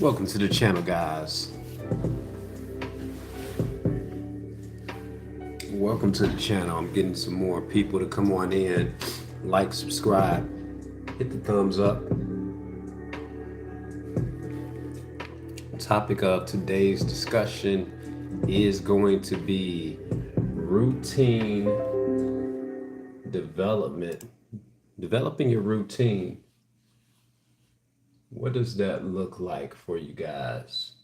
Welcome to the channel, guys. Welcome to the channel. I'm getting some more people to come on in. Like, subscribe, hit the thumbs up. The topic of today's discussion is going to be routine development. Developing your routine. What does that look like for you guys?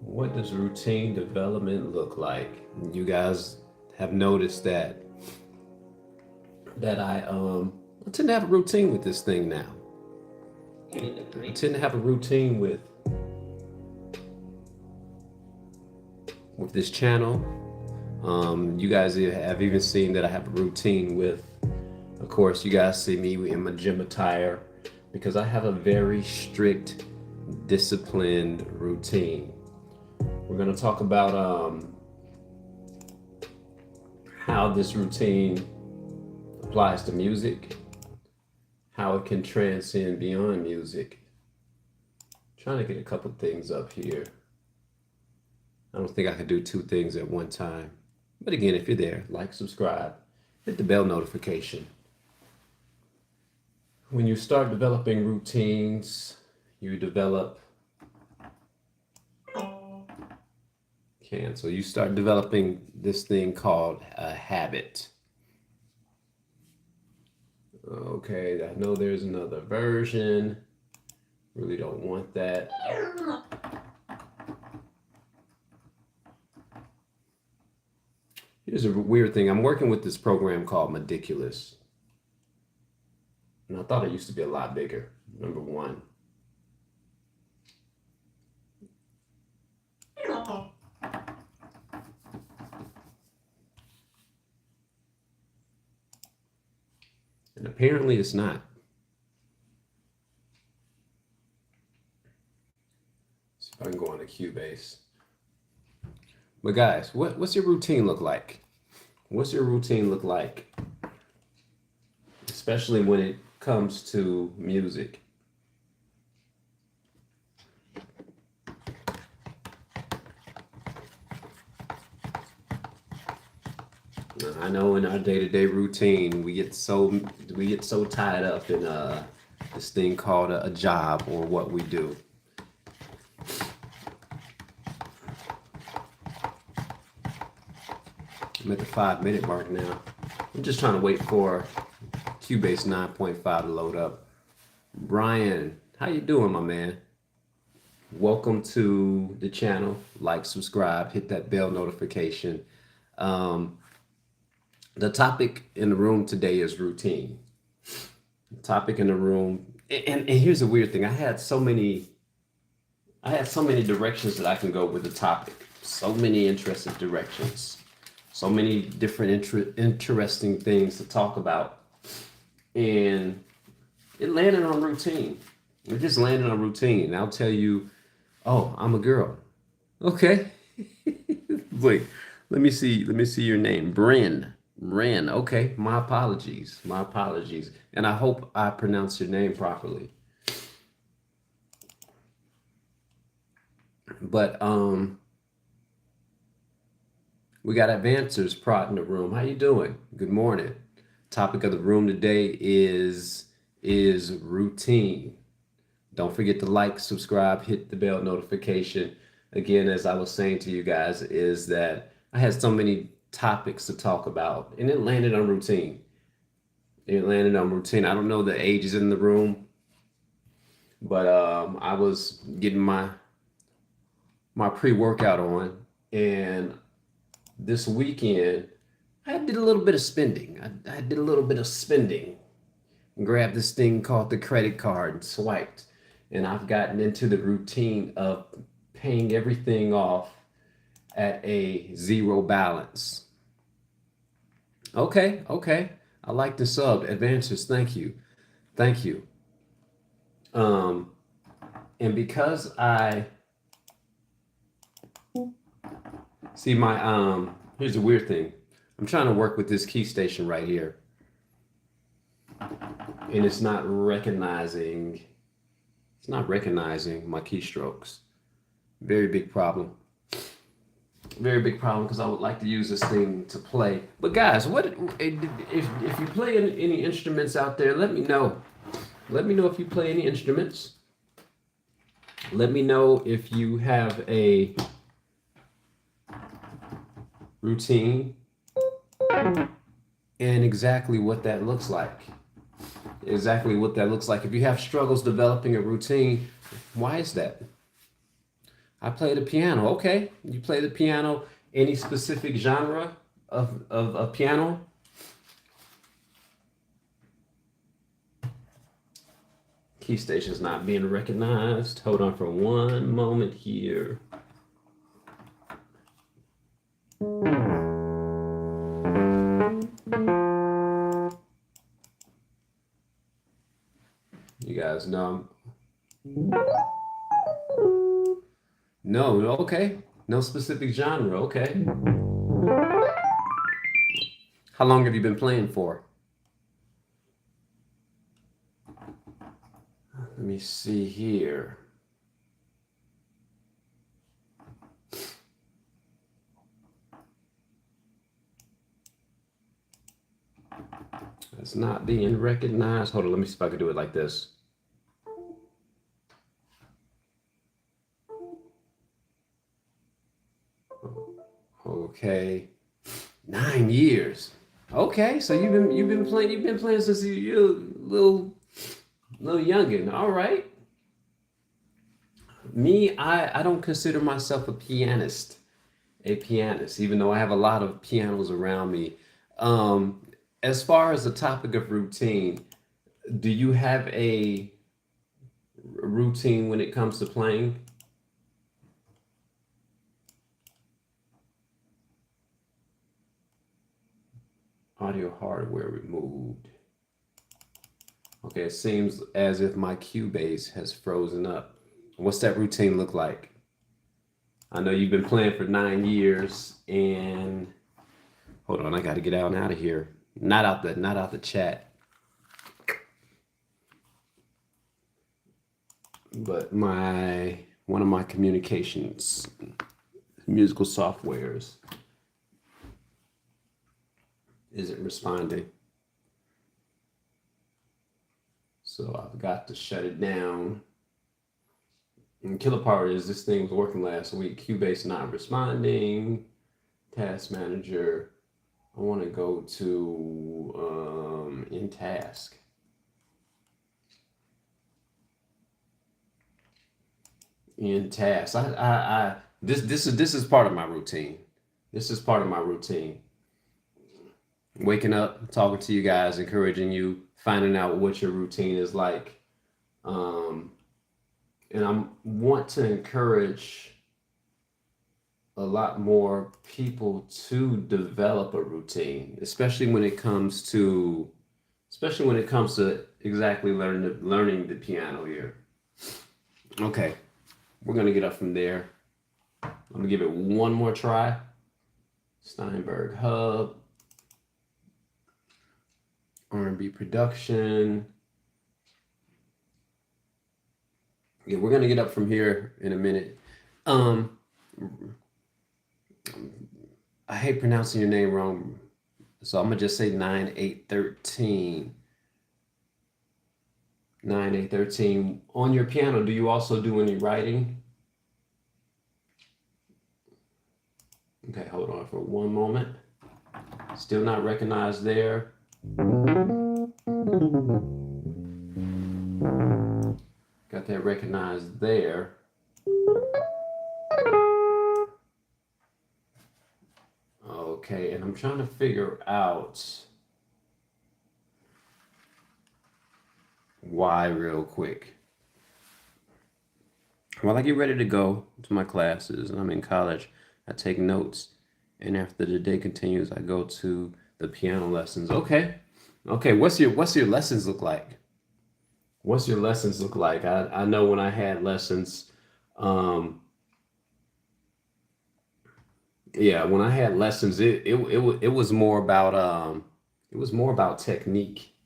What does routine development look like? You guys have noticed that I tend to have a routine with this thing now. I tend to have a routine with this channel. You guys have even seen that I have a routine with, of course, you guys see me in my gym attire because I have a very strict, disciplined routine. We're going to talk about how this routine applies to music, how it can transcend beyond music. Trying to get a couple things up here. I don't think I could do two things at one time. But again, if you're there, like, subscribe, hit the bell notification. When you start developing routines, you develop cancel. You start developing this thing called a habit. Okay, I know there's another version. Really don't want that. Here's a weird thing. I'm working with this program called Meticulous. And I thought it used to be a lot bigger, number one. And apparently it's not. See if I can go on a Cubase. But guys, what's your routine look like? What's your routine look like? Especially when it comes to music. I know in our day-to-day routine we get so tied up in this thing called a job or what we do. I'm at the 5-minute mark now. I'm just trying to wait for Cubase 9.5 to load up. Brian, how you doing, my man? Welcome to the channel. Like, subscribe, hit that bell notification. The topic in the room today is routine. The topic in the room, and here's a weird thing. I had so many directions that I can go with the topic. So many interesting directions. So many different interesting things to talk about. And it landed on routine. It just landed on routine. And I'll tell you, oh, I'm a girl. Okay. Wait, let me see your name. Ren. Okay, my apologies. And I hope I pronounced your name properly. But we got Advancers Prot in the room. How you doing? Good morning. Topic of the room today is routine. Don't forget to like, subscribe, hit the bell notification. Again, as I was saying to you guys, is that I had so many topics to talk about, and it landed on routine. I don't know the ages in the room, but I was getting my pre-workout on, and this weekend I did a little bit of spending. I did a little bit of spending. Grabbed this thing called the credit card and swiped, and I've gotten into the routine of paying everything off at a zero balance. Okay. I like the sub. Advances, thank you. And because I see my, here's the weird thing. I'm trying to work with this key station right here. and it's not recognizing my keystrokes. Very big problem. Very big problem because I would like to use this thing to play. But guys, what if you play any instruments out there? Let me know. Let me know if you play any instruments. Let me know if you have a routine and exactly what that looks like. Exactly what that looks like. If you have struggles developing a routine, why is that? I play the piano. Okay, you play the piano. Any specific genre of piano? Key station's not being recognized. Hold on for one moment here. You guys know. No, okay. No specific genre. Okay. How long have you been playing for? Let me see here. It's not being recognized. Hold on, let me see if I can do it like this. Okay. 9 years. Okay, so you've been playing since you're little youngin. All right. Me, I don't consider myself a pianist, even though I have a lot of pianos around me. Um, as far as the topic of routine, do you have a routine when it comes to playing? Audio hardware removed. Okay, it seems as if my Cubase has frozen up. What's that routine look like? I know you've been playing for 9 years, and hold on, I got to get out of here. Not out the chat, but my one of my communications musical softwares isn't responding. So I've got to shut it down. And killer part is this thing was working last week. Cubase not responding. Task manager. I want to go to in task. In task. This is part of my routine. This is part of my routine. Waking up, talking to you guys, encouraging you, finding out what your routine is like. Um, and I want to encourage a lot more people to develop a routine, especially when it comes to exactly learning the piano here. Okay, we're gonna get up from there. I'm gonna give it one more try. Steinberg Hub, R&B production. Yeah, we're gonna get up from here in a minute. Um, I hate pronouncing your name wrong, so I'm gonna just say 9813. 9813. On your piano, do you also do any writing? Okay, hold on for one moment. Still not recognized there. Got that recognized there. Okay, and I'm trying to figure out why real quick. While I get ready to go to my classes, and I'm in college, I take notes, and after the day continues, I go to the piano lessons. Okay, okay. What's your lessons look like? What's your lessons look like? I know when I had lessons, um, yeah, when I had lessons, it was more about technique.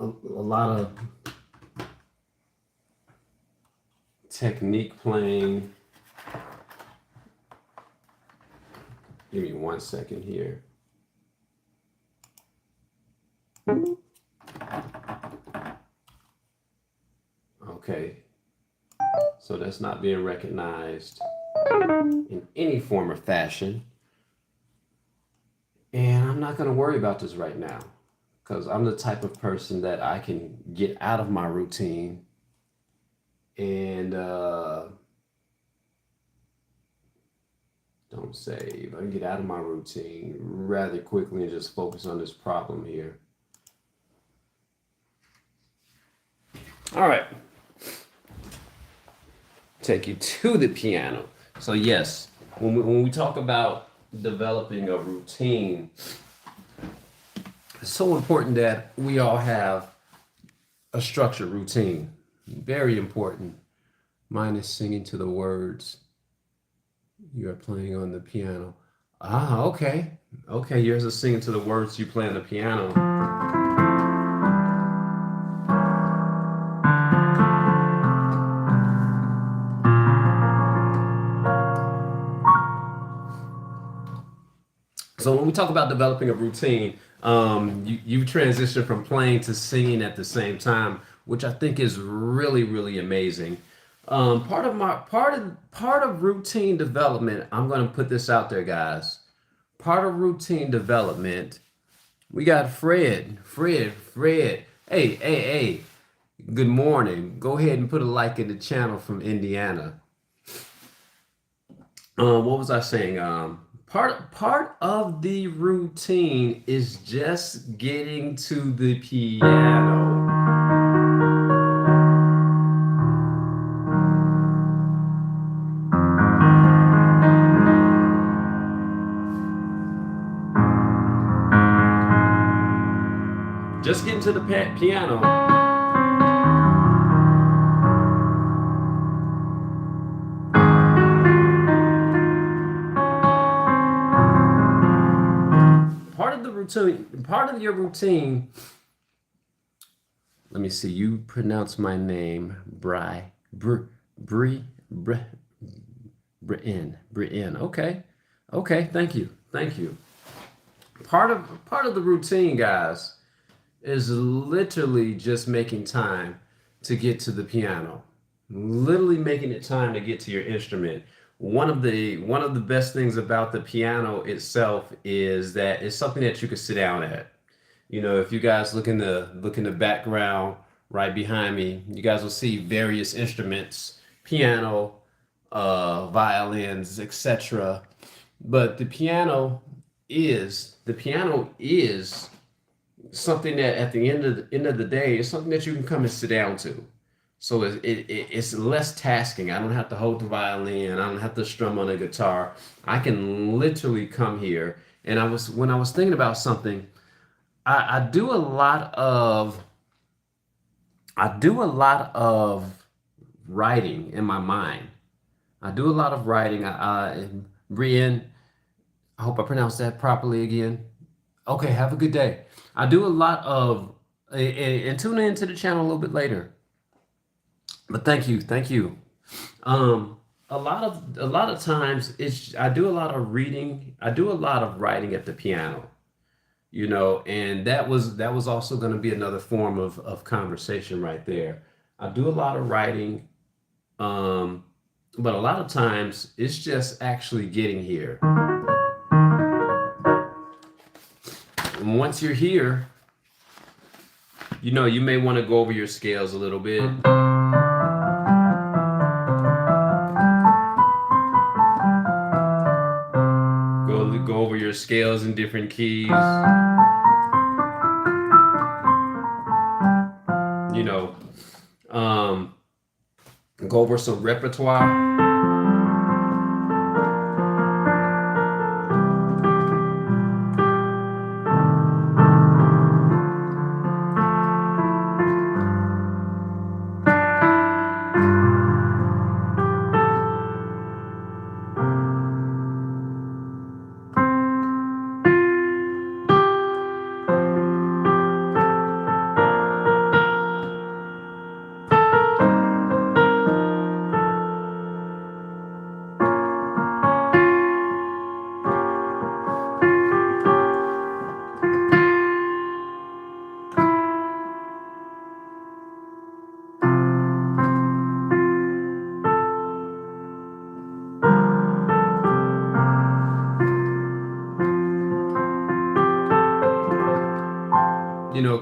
a lot of technique playing. Give me 1 second here. Okay, so that's not being recognized in any form or fashion. And I'm not going to worry about this right now because I'm the type of person that I can get out of my routine and don't save. I can get out of my routine rather quickly and just focus on this problem here. All right. Take you to the piano. So yes, when we talk about developing a routine, it's so important that we all have a structured routine. Very important. Mine is singing to the words. You are playing on the piano. Ah, okay. Okay, yours is singing to the words you play on the piano. So when we talk about developing a routine, you transition from playing to singing at the same time, which I think is really, really amazing. Part of routine development, I'm going to put this out there, guys. Part of routine development, we got Fred. Hey. Good morning. Go ahead and put a like in the channel from Indiana. What was I saying? Part of the routine is just getting to the piano. Just getting to the piano. Part of your routine. Let me see. You pronounce my name, Brian. Okay. Thank you. Part of the routine, guys, is literally just making time to get to the piano. Literally making it time to get to your instrument. One of the best things about the piano itself is that it's something that you can sit down at. If you guys look in the background right behind me, you guys will see various instruments, piano, violins, etc. But the piano is something that at the end of the day is something that you can come and sit down to. So it's less tasking. I don't have to hold the violin. I don't have to strum on a guitar. I can literally come here. And when I was thinking about something, I do a lot of writing in my mind. I do a lot of writing. Brienne, I hope I pronounced that properly again. Okay, have a good day. I do a lot of, and tune into the channel a little bit later. But thank you. A lot of times I do a lot of reading. I do a lot of writing at the piano. And that was also going to be another form of conversation right there. I do a lot of writing, but a lot of times it's just actually getting here. And once you're here, you may want to go over your scales a little bit. Go over your scales in different keys. Go over some repertoire.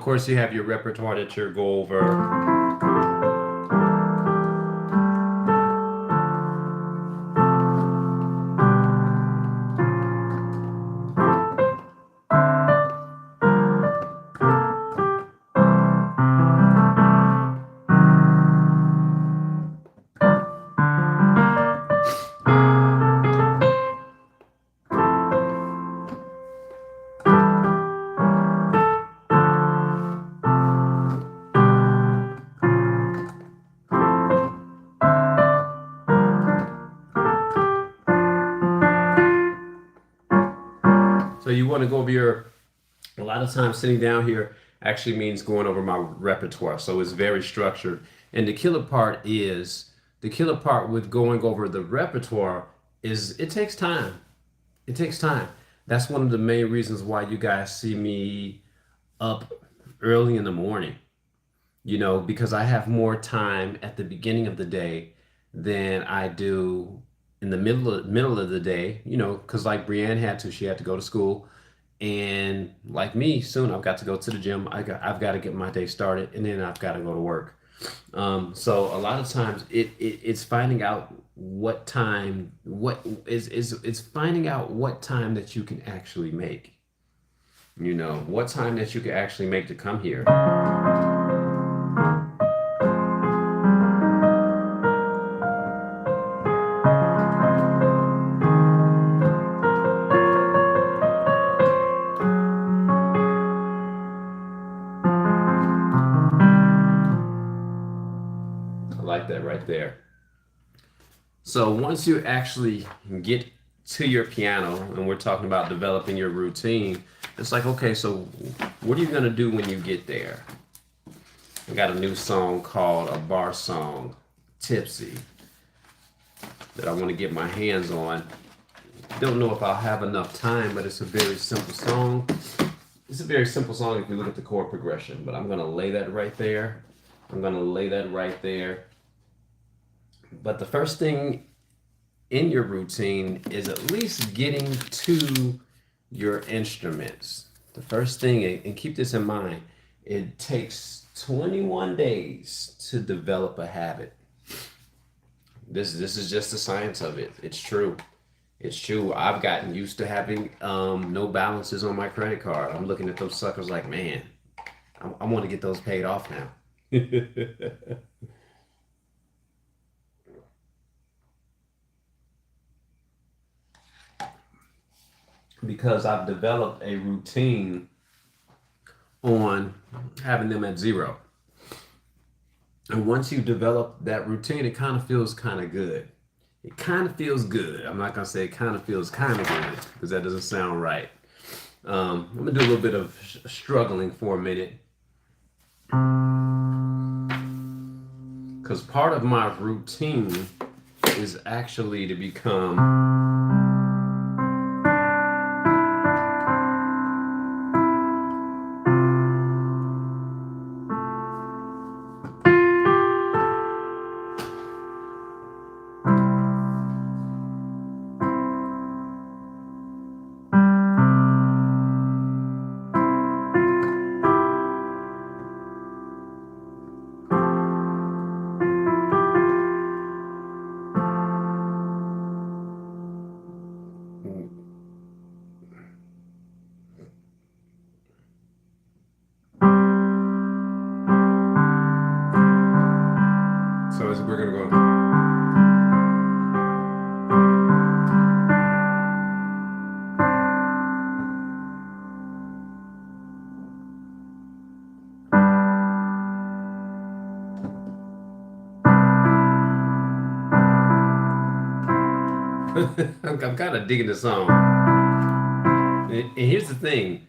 of course, you have your repertoire that you go over. So you want to go over your, a lot of times sitting down here actually means going over my repertoire. So it's very structured. And the killer part with going over the repertoire is it takes time. It takes time. That's one of the main reasons why you guys see me up early in the morning, because I have more time at the beginning of the day than I do in the middle of the day, because like Brienne she had to go to school, and like me, soon I've got to go to the gym. I've got to get my day started, and then I've got to go to work. So a lot of times it's finding out what time, it's finding out what time that you can actually make, what time that you can actually make to come here. I like that right there. So once you actually get to your piano, and we're talking about developing your routine, it's like, okay, so what are you going to do when you get there? I got a new song called a bar song, Tipsy, that I want to get my hands on. Don't know if I'll have enough time, but it's a very simple song. It's a very simple song if you look at the chord progression, but I'm going to lay that right there. I'm going to lay that right there. But the first thing in your routine is at least getting to your instruments. The first thing, and keep this in mind, it takes 21 days to develop a habit. This is just the science of it. It's true. It's true. I've gotten used to having no balances on my credit card. I'm looking at those suckers like, man, I want to get those paid off now. Because I've developed a routine on having them at zero. And once you develop that routine, it kind of feels kind of good. It kind of feels good. I'm not going to say it kind of feels kind of good because that doesn't sound right. I'm going to do a little bit of struggling for a minute. Because part of my routine is actually to become we're gonna go. I'm kind of digging the song. And here's the thing.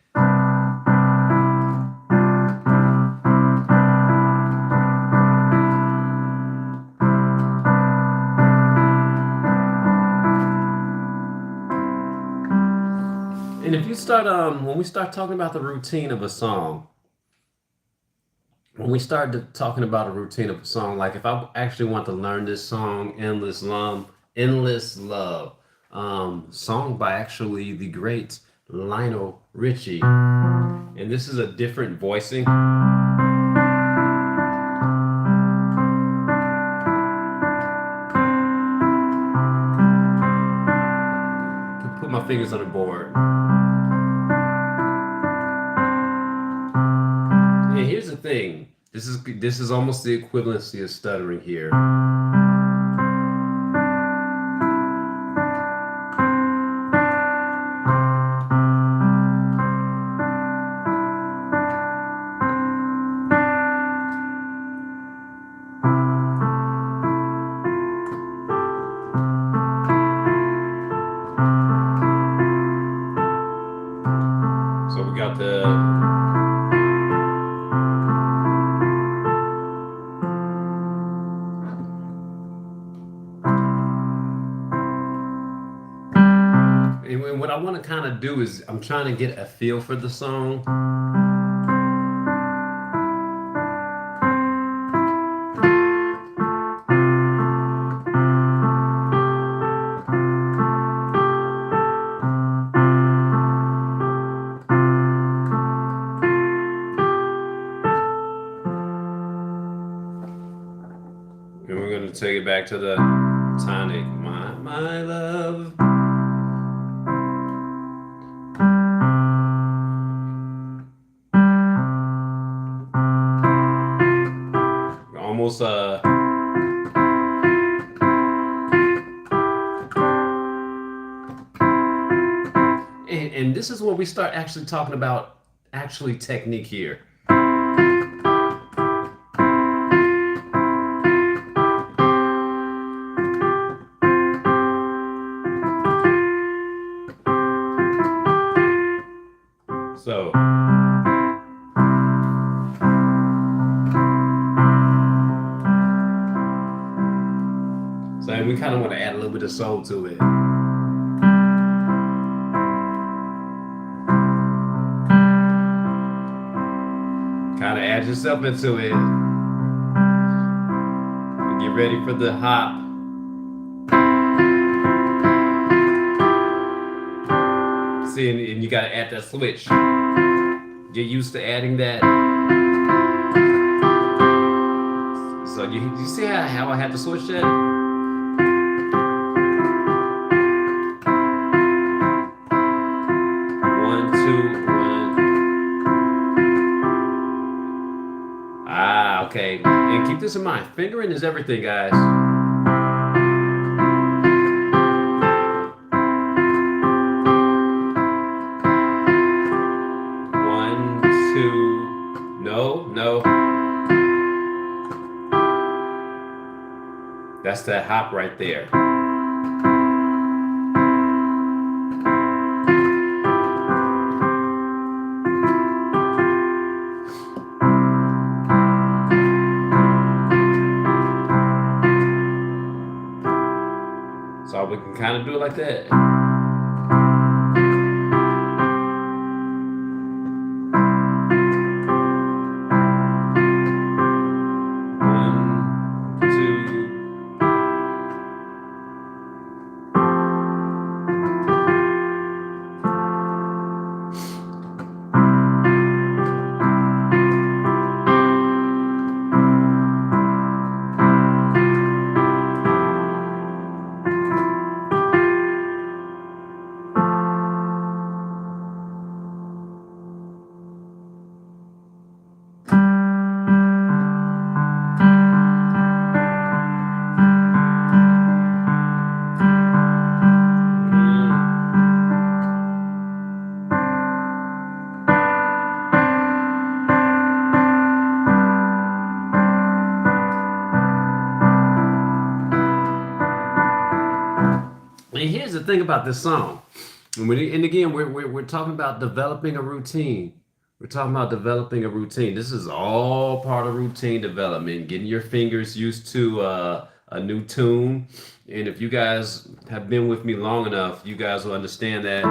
And if you start, when we start talking about the routine of a song, talking about a routine of a song, like if I actually want to learn this song, Endless Love, song by actually the great Lionel Richie. And this is a different voicing. Put my fingers on the board. And here's the thing. This is almost the equivalency of stuttering here. So we got the and what I want to kind of do is I'm trying to get a feel for the song. And we're going to take it back to the tonic. My love. Almost and this is where we start actually talking about actually technique here. So we kind of want to add a little bit of soul to it. Kind of add yourself into it. And get ready for the hop. See, and you got to add that switch. Get used to adding that. So you see how I had to switch that? Okay, and keep this in mind. Fingering is everything, guys. 1, 2. No. That's that hop right there. So we can kind of do it like that. And here's the thing about this song. And again, we're talking about developing a routine. We're talking about developing a routine. This is all part of routine development, getting your fingers used to a new tune. And if you guys have been with me long enough, you guys will understand that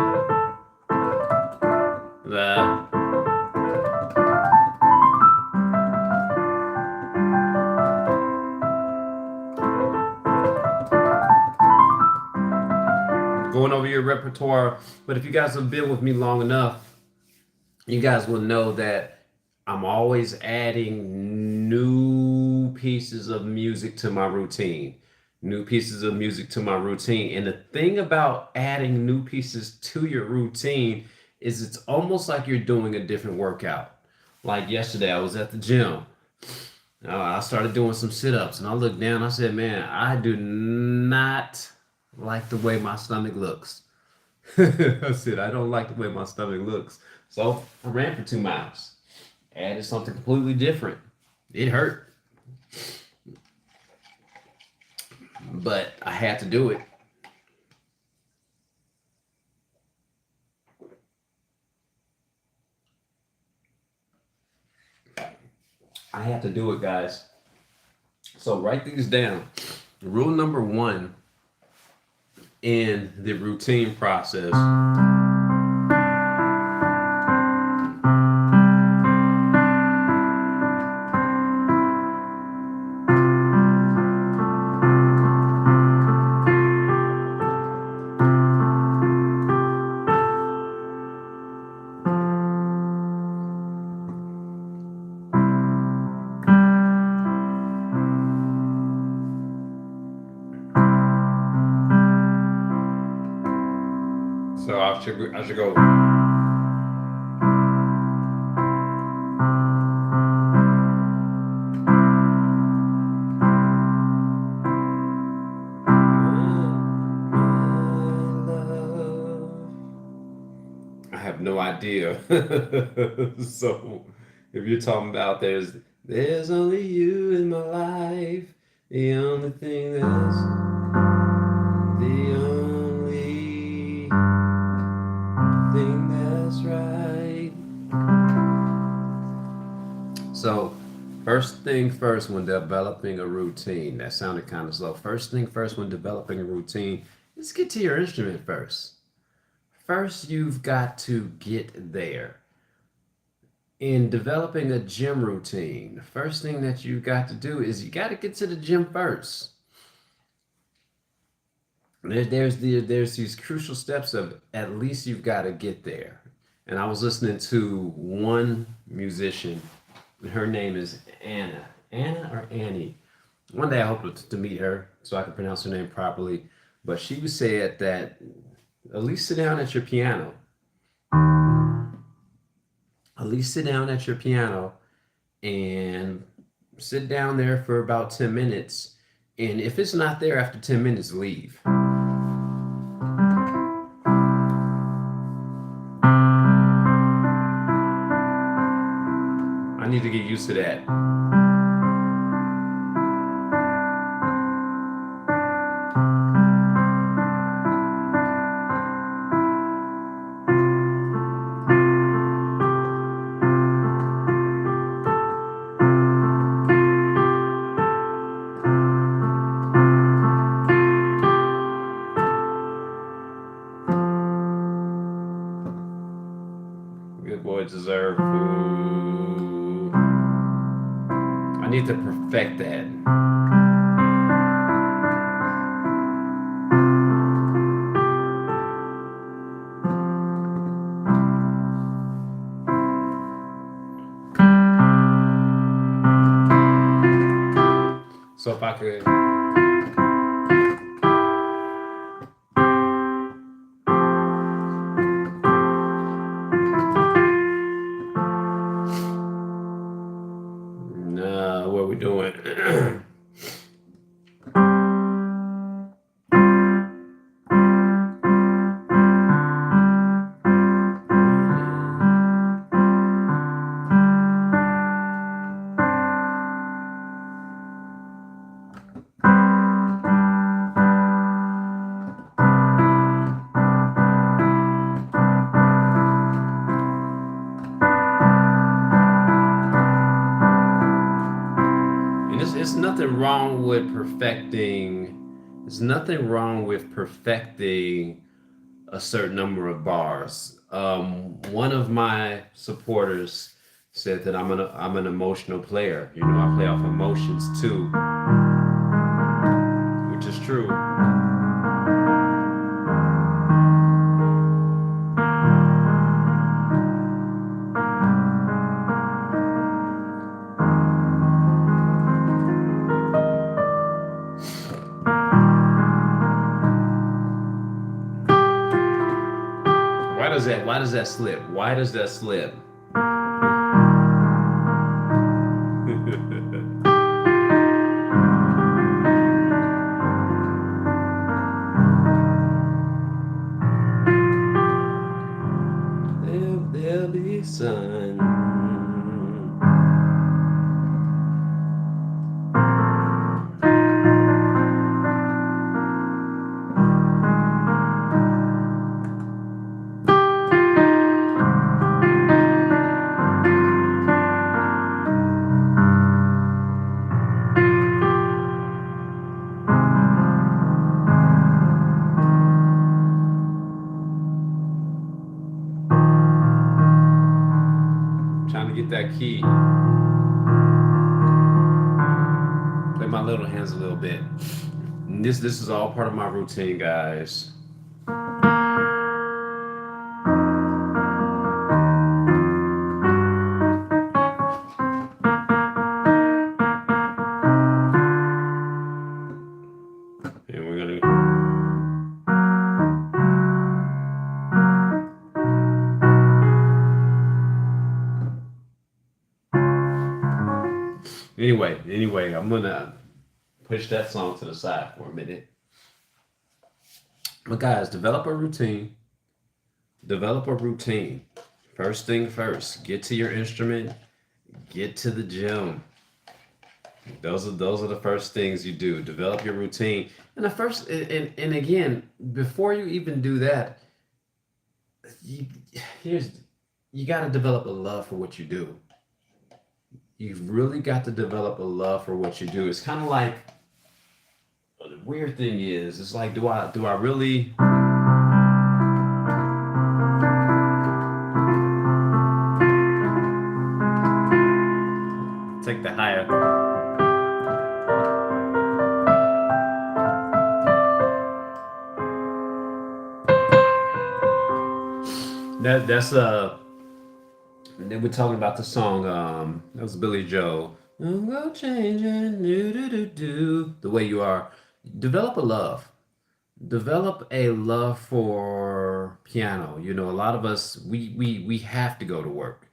going over your repertoire. But if you guys have been with me long enough, you guys will know that I'm always adding new pieces of music to my routine. New pieces of music to my routine. And the thing about adding new pieces to your routine is it's almost like you're doing a different workout. Like yesterday, I was at the gym. I started doing some sit-ups and I looked down. I said, man, I do not like the way my stomach looks. I said, I don't like the way my stomach looks. So I ran for 2 miles. Added something completely different. It hurt, but I had to do it. I had to do it, guys. So write these down. Rule number 1 in the routine process. So I should go. I have no idea. So if you're talking about there's only you in my life, the only thing that's the only thing that's right. So first thing first when developing a routine, that sounded kind of slow. First thing first when developing a routine, let's get to your instrument first. First, you've got to get there. In developing a gym routine, the first thing that you got to do is you got to get to the gym first. There's these crucial steps of at least you've got to get there. And I was listening to one musician, and her name is Anna or Annie. One day I hope to meet her so I can pronounce her name properly. But she said that at least sit down at your piano. At least sit down at your piano and sit down there for about 10 minutes. And if it's not there after 10 minutes, leave. I need to get used to that. Good boy deserve food. I need to perfect that. So if I could. What are we doing? It's nothing wrong with perfecting. There's nothing wrong with perfecting a certain number of bars. One of my supporters said that I'm an emotional player. You know, I play off emotions too, which is true. Why does that slip? Why does that slip? There'll be sun. Trying to get that key. Play my little hands a little bit. And this is all part of my routine, guys. And we're gonna. Anyway, I'm gonna push that song to the side for a minute. But guys, develop a routine. Develop a routine. First thing first, get to your instrument, get to the gym. Those are the first things you do. Develop your routine. And the first and again, before you even do that, you, here's you got to develop a love for what you do. You've really got to develop a love for what you do. It's kind of like the weird thing is, it's like, do I really take the higher? That's they were talking about the song. That was Billy Joel. I'm gonna change it, do the way you are. Develop a love. Develop a love for piano. You know, a lot of us we have to go to work.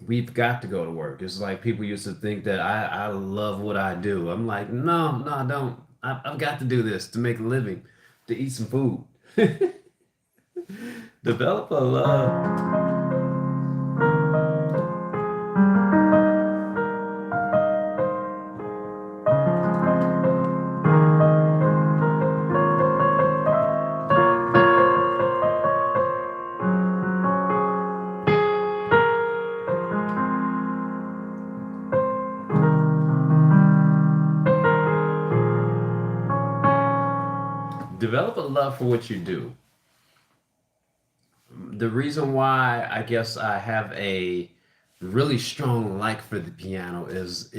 We've got to go to work. It's like people used to think that I love what I do. I'm like, no, I don't. I've got to do this to make a living, to eat some food. Develop a love. Develop a love for what you do. The reason why I guess I have a really strong like for the piano is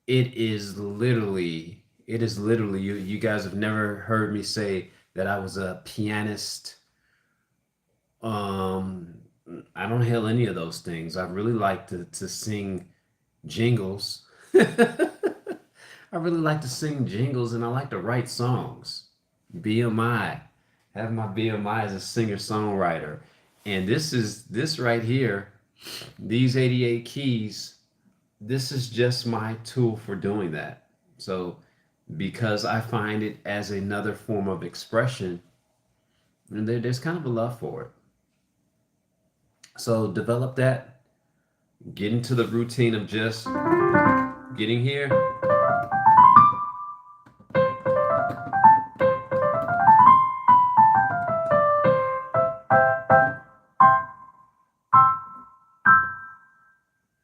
it is literally you guys have never heard me say that I was a pianist. um I don't hail any of those things. I really like to sing jingles. I really like to sing jingles and I like to write songs. BMI. Have my BMI as a singer-songwriter. And this right here, these 88 keys, this is just my tool for doing that. So because I find it as another form of expression, and there's kind of a love for it. So develop that, get into the routine of just getting here.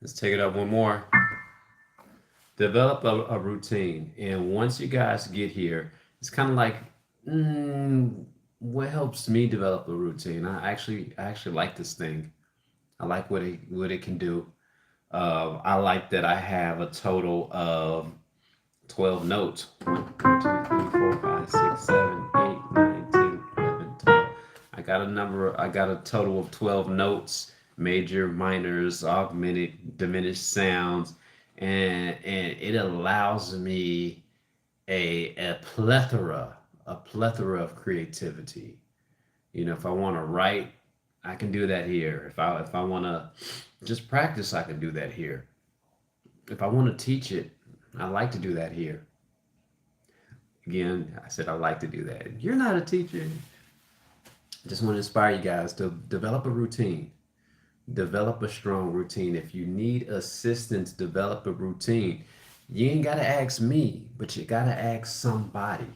Let's take it up one more. Develop a routine. And once you guys get here, it's kind of like, what helps me develop a routine? I actually like this thing. I like what it can do. I like that I have a total of 12 notes. 1, 2, 3, 4, 5, 6, 7, 8, 9, 10, 11, 12. I got a total of 12 notes, major, minors, augmented, diminished sounds, and it allows me a plethora of creativity. If I want to write, I can do that here. If I want to just practice, I can do that here. If I want to teach it, I like to do that here. Again, I said I like to do that. You're not a teacher. Just want to inspire you guys to develop a routine. Develop a strong routine. If you need assistance, develop a routine. You ain't got to ask me, but you got to ask somebody.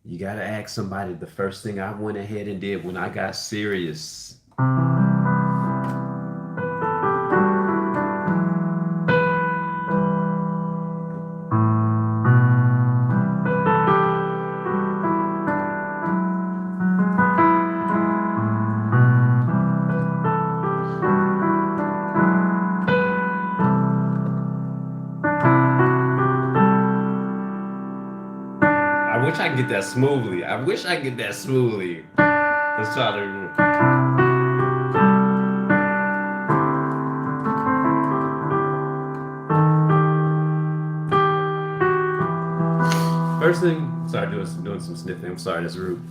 You got to ask somebody. The first thing I went ahead and did when I got serious. I wish I could get that smoothly. I wish I could get that smoothly. Let's try to. First thing, sorry, doing some sniffing. I'm sorry, that's rude.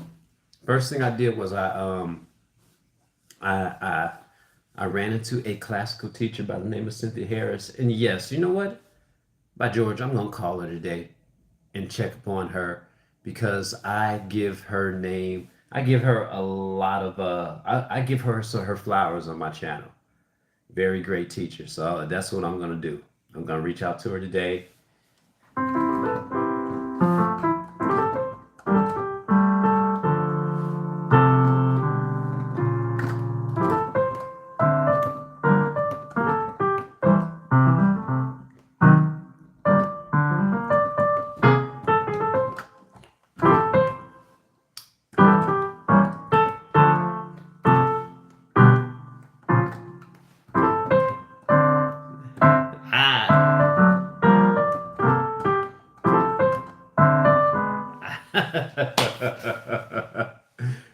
First thing I did was I I I ran into a classical teacher by the name of Cynthia Harris, and yes, you know what? By George, I'm gonna call her today and check upon her because I give her name. I give her a lot of I give her her flowers on my channel. Very great teacher. So that's what I'm gonna do. I'm gonna reach out to her today.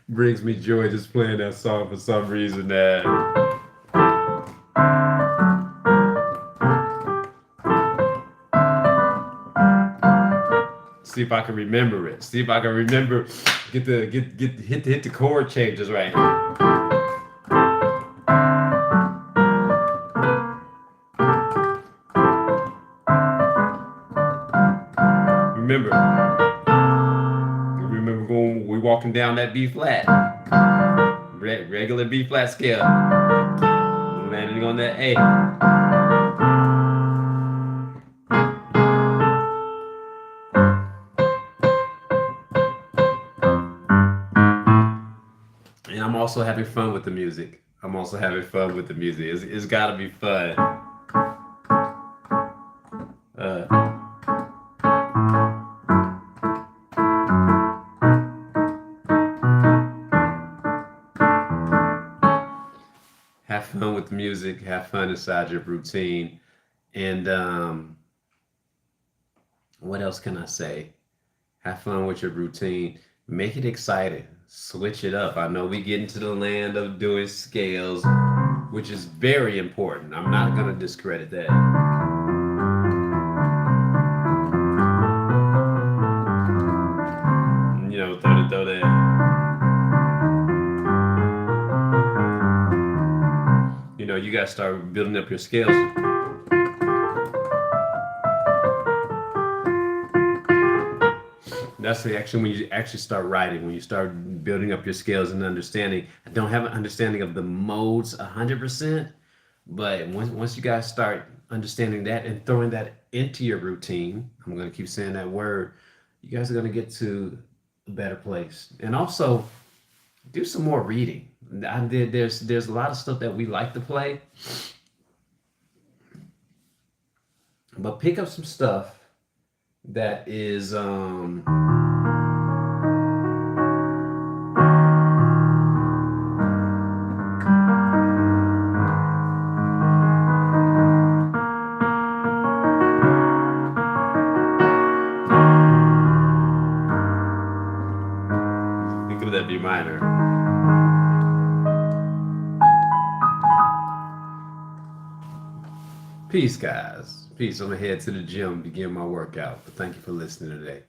Brings me joy just playing that song for some reason. That see if I can remember it. See if I can remember. Hit the chord changes right. Remember. Remember going. We walking down that B flat. Regular B flat scale. Landing on that A. And I'm also having fun with the music. I'm also having fun with the music. It's got to be fun. Have fun with the music. Have fun inside your routine. And what else can I say? Have fun with your routine. Make it exciting. Switch it up. I know we get into the land of doing scales, which is very important. I'm not going to discredit that. Throw that. You got to start building up your scales. That's actually when you actually start writing, when you start building up your skills and understanding. I don't have an understanding of the modes 100%, but once you guys start understanding that and throwing that into your routine, I'm going to keep saying that word, you guys are going to get to a better place. And also, do some more reading. There's a lot of stuff that we like to play, but pick up some stuff that is think of that B minor. Peace, guys. Peace. I'm gonna head to the gym, begin my workout. But thank you for listening today.